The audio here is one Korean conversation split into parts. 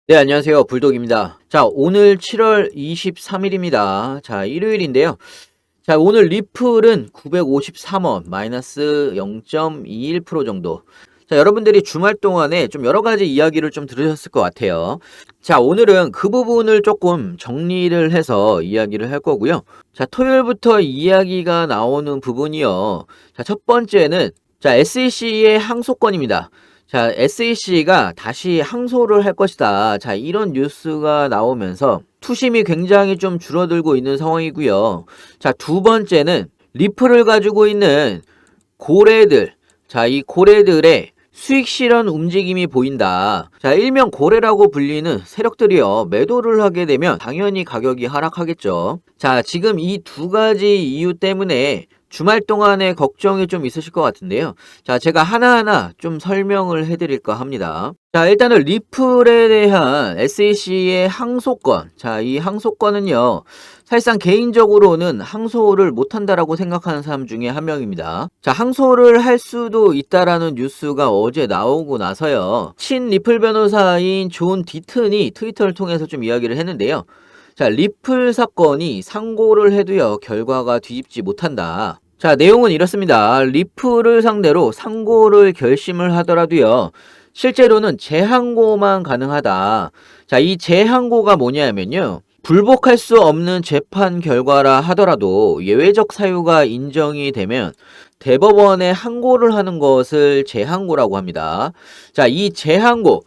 네, 안녕하세요. 불독입니다. 자, 오늘 7월 23일입니다. 자, 일요일인데요. 자, 오늘 리플은 953원, 마이너스 0.21% 정도. 자, 여러분들이 주말 동안에 좀 여러 가지 이야기를 좀 들으셨을 것 같아요. 자, 오늘은 그 부분을 조금 정리를 해서 이야기를 할 거고요. 자, 토요일부터 이야기가 나오는 부분이요. 자, 첫 번째는 자, SEC의 항소권입니다. 자, SEC가 다시 항소를 할 것이다. 자, 이런 뉴스가 나오면서 투심이 굉장히 좀 줄어들고 있는 상황이고요. 자, 두 번째는 리플을 가지고 있는 고래들. 자, 이 고래들의 수익 실현 움직임이 보인다. 자, 일명 고래라고 불리는 세력들이요. 매도를 하게 되면 당연히 가격이 하락하겠죠. 자, 지금 이 두 가지 이유 때문에 주말 동안에 걱정이 좀 있으실 것 같은데요. 자, 제가 하나하나 좀 설명을 해드릴까 합니다. 자, 일단은 리플에 대한 SEC의 항소권. 자, 이 항소권은요. 사실상 개인적으로는 항소를 못한다라고 생각하는 사람 중에 한 명입니다. 자, 항소를 할 수도 있다라는 뉴스가 어제 나오고 나서요. 친 리플 변호사인 존 디튼이 트위터를 통해서 좀 이야기를 했는데요. 자, 리플 사건이 상고를 해도요, 결과가 뒤집지 못한다. 자, 내용은 이렇습니다. 리플을 상대로 상고를 결심을 하더라도요, 실제로는 재항고만 가능하다. 자, 이 재항고가 뭐냐면요. 불복할 수 없는 재판 결과라 하더라도 예외적 사유가 인정이 되면 대법원에 항고를 하는 것을 재항고라고 합니다. 자, 이 재항고.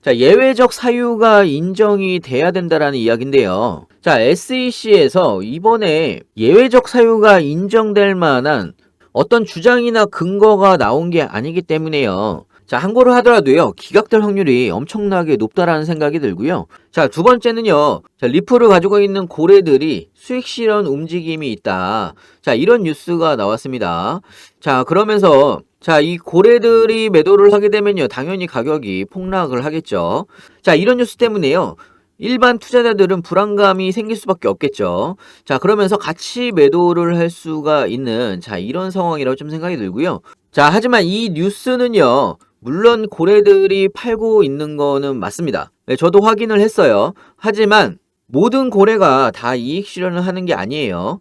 자, 예외적 사유가 인정이 돼야 된다라는 이야기인데요. 자, SEC에서 이번에 예외적 사유가 인정될 만한 어떤 주장이나 근거가 나온 게 아니기 때문에요. 자, 항고를 하더라도요, 기각될 확률이 엄청나게 높다라는 생각이 들고요. 자, 두 번째는요, 자, 리플을 가지고 있는 고래들이 수익 실현 움직임이 있다. 자, 이런 뉴스가 나왔습니다. 자, 그러면서 자, 이 고래들이 매도를 하게 되면요, 당연히 가격이 폭락을 하겠죠. 자, 이런 뉴스 때문에요. 일반 투자자들은 불안감이 생길 수밖에 없겠죠. 자, 그러면서 같이 매도를 할 수가 있는, 자, 이런 상황이라고 좀 생각이 들고요. 자, 하지만 이 뉴스는요, 물론 고래들이 팔고 있는 거는 맞습니다. 네, 저도 확인을 했어요. 하지만 모든 고래가 다 이익 실현을 하는 게 아니에요.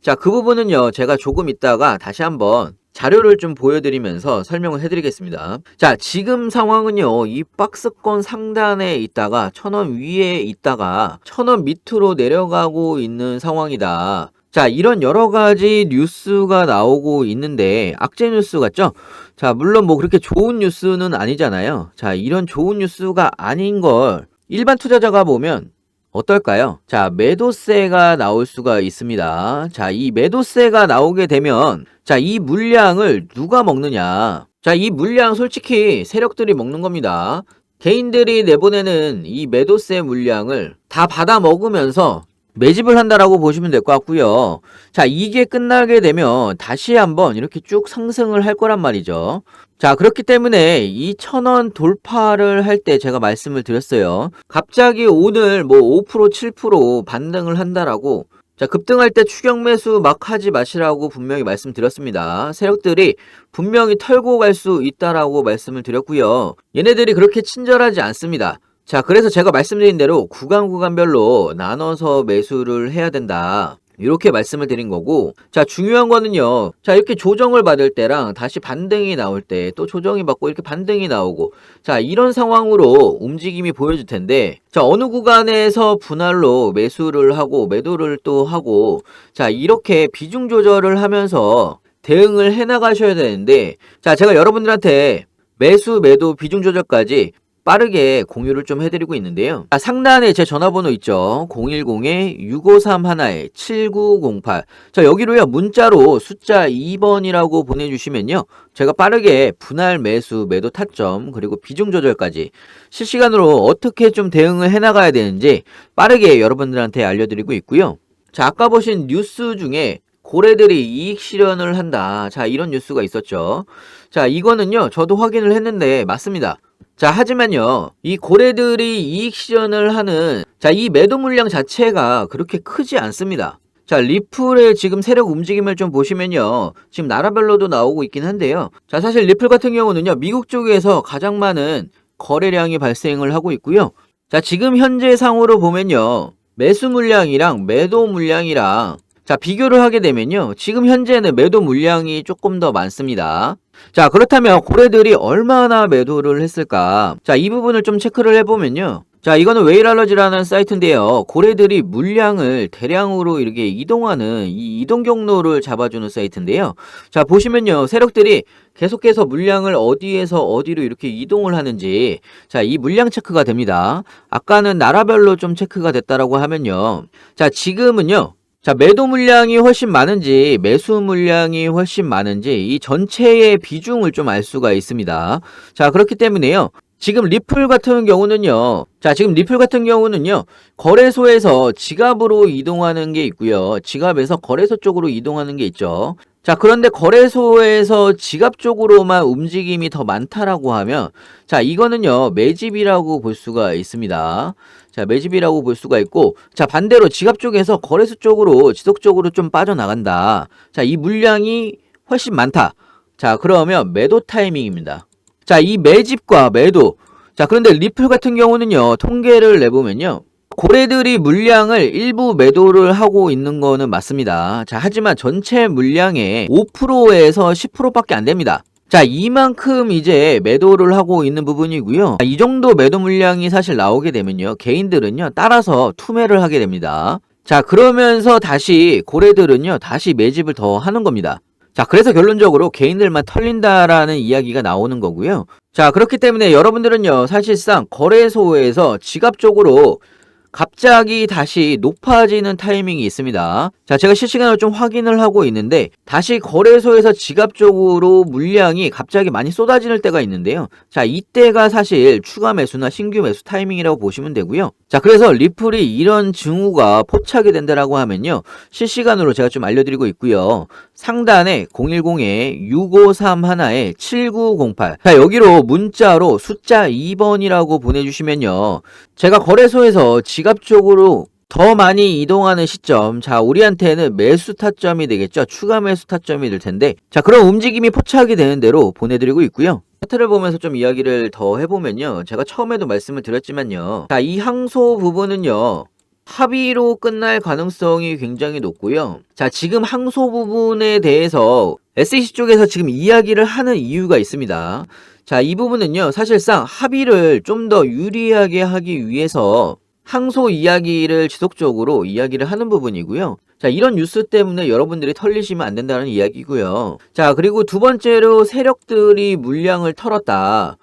자, 그 부분은요, 제가 조금 있다가 다시 한번 자료를 좀 보여드리면서 설명을 해드리겠습니다. 자, 지금 상황은요, 이 박스권 상단에 있다가 1000원 위에 있다가 1000원 밑으로 내려가고 있는 상황이다. 자, 이런 여러 가지 뉴스가 나오고 있는데 악재 뉴스 같죠? 자, 물론 뭐 그렇게 좋은 뉴스는 아니잖아요. 자, 이런 좋은 뉴스가 아닌 걸 일반 투자자가 보면 어떨까요? 자, 매도세가 나올 수가 있습니다. 자, 이 매도세가 나오게 되면 자, 이 물량을 누가 먹느냐? 자, 이 물량 솔직히 세력들이 먹는 겁니다. 개인들이 내보내는 이 매도세 물량을 다 받아 먹으면서 매집을 한다라고 보시면 될 것 같고요. 자, 이게 끝나게 되면 다시 한번 이렇게 쭉 상승을 할 거란 말이죠. 자, 그렇기 때문에 이 1000원 돌파를 할 때 제가 말씀을 드렸어요. 갑자기 오늘 뭐 5%, 7% 반등을 한다라고 자, 급등할 때 추격 매수 막 하지 마시라고 분명히 말씀드렸습니다. 세력들이 분명히 털고 갈 수 있다라고 말씀을 드렸고요. 얘네들이 그렇게 친절하지 않습니다. 자, 그래서 제가 말씀드린 대로 구간별로 나눠서 매수를 해야 된다. 이렇게 말씀을 드린 거고, 자, 중요한 거는요. 자, 이렇게 조정을 받을 때랑 다시 반등이 나올 때 또 조정이 받고 이렇게 반등이 나오고, 자, 이런 상황으로 움직임이 보여질 텐데, 자, 어느 구간에서 분할로 매수를 하고 매도를 또 하고, 자, 이렇게 비중 조절을 하면서 대응을 해 나가셔야 되는데, 자, 제가 여러분들한테 매수, 매도, 비중 조절까지 빠르게 공유를 좀 해드리고 있는데요. 상단에 제 전화번호 있죠. 010-6531-7908. 자, 여기로요. 문자로 숫자 2번이라고 보내주시면요. 제가 빠르게 분할 매수, 매도 타점, 그리고 비중 조절까지 실시간으로 어떻게 좀 대응을 해나가야 되는지 빠르게 여러분들한테 알려드리고 있고요. 자, 아까 보신 뉴스 중에 고래들이 이익 실현을 한다. 자, 이런 뉴스가 있었죠. 자, 이거는요. 저도 확인을 했는데 맞습니다. 자, 하지만요, 이 고래들이 이익 실현을 하는, 자, 이 매도 물량 자체가 그렇게 크지 않습니다. 자, 리플의 지금 세력 움직임을 좀 보시면요, 지금 나라별로도 나오고 있긴 한데요. 자, 사실 리플 같은 경우는요, 미국 쪽에서 가장 많은 거래량이 발생을 하고 있고요. 자, 지금 현재 상으로 보면요. 매수 물량이랑 매도 물량이랑 자, 비교를 하게 되면요. 지금 현재는 매도 물량이 조금 더 많습니다. 자, 그렇다면 고래들이 얼마나 매도를 했을까? 자, 이 부분을 좀 체크를 해보면요. 자, 이거는 웨일알러지라는 사이트인데요. 고래들이 물량을 대량으로 이렇게 이동하는 이 이동 경로를 잡아주는 사이트인데요. 자, 보시면요. 세력들이 계속해서 물량을 어디에서 어디로 이렇게 이동을 하는지 자, 이 물량 체크가 됩니다. 아까는 나라별로 좀 체크가 됐다라고 하면요. 자, 지금은요. 자, 매도 물량이 훨씬 많은지 매수 물량이 훨씬 많은지 이 전체의 비중을 좀 알 수가 있습니다. 자, 그렇기 때문에요. 지금 리플 같은 경우는요. 자, 지금 리플 같은 경우는요. 거래소에서 지갑으로 이동하는 게 있고요. 지갑에서 거래소 쪽으로 이동하는 게 있죠. 자, 그런데 거래소에서 지갑 쪽으로만 움직임이 더 많다라고 하면 자, 이거는요. 매집이라고 볼 수가 있습니다. 자, 매집이라고 볼 수가 있고 자, 반대로 지갑 쪽에서 거래소 쪽으로 지속적으로 좀 빠져나간다. 자, 이 물량이 훨씬 많다. 자, 그러면 매도 타이밍입니다. 자, 이 매집과 매도. 자, 그런데 리플 같은 경우는요. 통계를 내보면요. 고래들이 물량을 일부 매도를 하고 있는 거는 맞습니다. 자, 하지만 전체 물량의 5%에서 10%밖에 안 됩니다. 자, 이만큼 이제 매도를 하고 있는 부분이고요. 이 정도 매도 물량이 사실 나오게 되면요. 개인들은요. 따라서 투매를 하게 됩니다. 자, 그러면서 다시 고래들은요. 다시 매집을 더 하는 겁니다. 자, 그래서 결론적으로 개인들만 털린다라는 이야기가 나오는 거고요. 자, 그렇기 때문에 여러분들은요. 사실상 거래소에서 지갑 쪽으로 갑자기 다시 높아지는 타이밍이 있습니다. 자, 제가 실시간으로 좀 확인을 하고 있는데 다시 거래소에서 지갑 쪽으로 물량이 갑자기 많이 쏟아지는 때가 있는데요. 자, 이때가 사실 추가 매수나 신규 매수 타이밍이라고 보시면 되고요. 자, 그래서 리플이 이런 징후가 포착이 된다라고 하면요. 실시간으로 제가 좀 알려드리고 있고요. 상단에 010-6531-7908 자, 여기로 문자로 숫자 2번이라고 보내주시면요. 제가 거래소에서 지갑 쪽으로 더 많이 이동하는 시점 자, 우리한테는 매수 타점이 되겠죠. 추가 매수 타점이 될 텐데 자, 그런 움직임이 포착이 되는 대로 보내드리고 있고요. 차트를 보면서 좀 이야기를 더 해보면요. 제가 처음에도 말씀을 드렸지만요. 자, 이 항소 부분은요. 합의로 끝날 가능성이 굉장히 높고요. 자, 지금 항소 부분에 대해서 SEC 쪽에서 지금 이야기를 하는 이유가 있습니다. 자, 이 부분은요. 사실상 합의를 좀 더 유리하게 하기 위해서 항소 이야기를 지속적으로 이야기를 하는 부분이고요. 자, 이런 뉴스 때문에 여러분들이 털리시면 안 된다는 이야기고요. 자, 그리고 두 번째로 세력들이 물량을 털었다.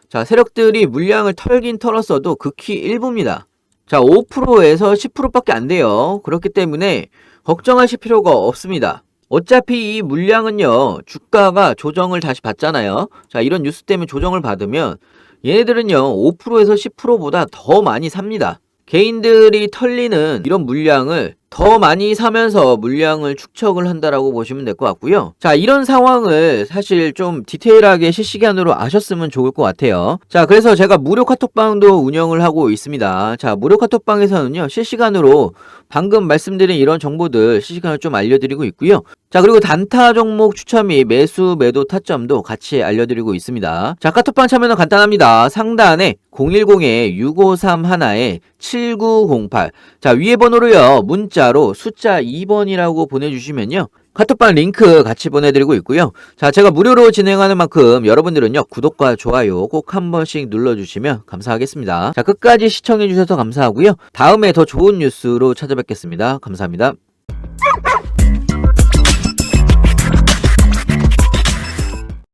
자, 세력들이 물량을 털긴 털었어도 극히 일부입니다. 자, 5%에서 10%밖에 안 돼요. 그렇기 때문에 걱정하실 필요가 없습니다. 어차피 이 물량은요, 주가가 조정을 다시 받잖아요. 자, 이런 뉴스 때문에 조정을 받으면 얘네들은요, 5%에서 10%보다 더 많이 삽니다. 개인들이 털리는 이런 물량을 더 많이 사면서 물량을 축적을 한다라고 보시면 될 것 같고요. 자, 이런 상황을 사실 좀 디테일하게 실시간으로 아셨으면 좋을 것 같아요. 자, 그래서 제가 무료 카톡방도 운영을 하고 있습니다. 자, 무료 카톡방에서는요, 실시간으로 방금 말씀드린 이런 정보들 실시간으로 좀 알려드리고 있고요. 자, 그리고 단타 종목 추천 및 매수 매도 타점도 같이 알려드리고 있습니다. 자, 카톡방 참여는 간단합니다. 상단에 010-6531-7908 자, 위에 번호로요, 문자로 숫자 2번이라고 보내주시면요, 카톡방 링크 같이 보내드리고 있고요. 자, 제가 무료로 진행하는 만큼 여러분들은요, 구독과 좋아요 꼭 한 번씩 눌러주시면 감사하겠습니다. 자, 끝까지 시청해주셔서 감사하고요. 다음에 더 좋은 뉴스로 찾아뵙겠습니다. 감사합니다.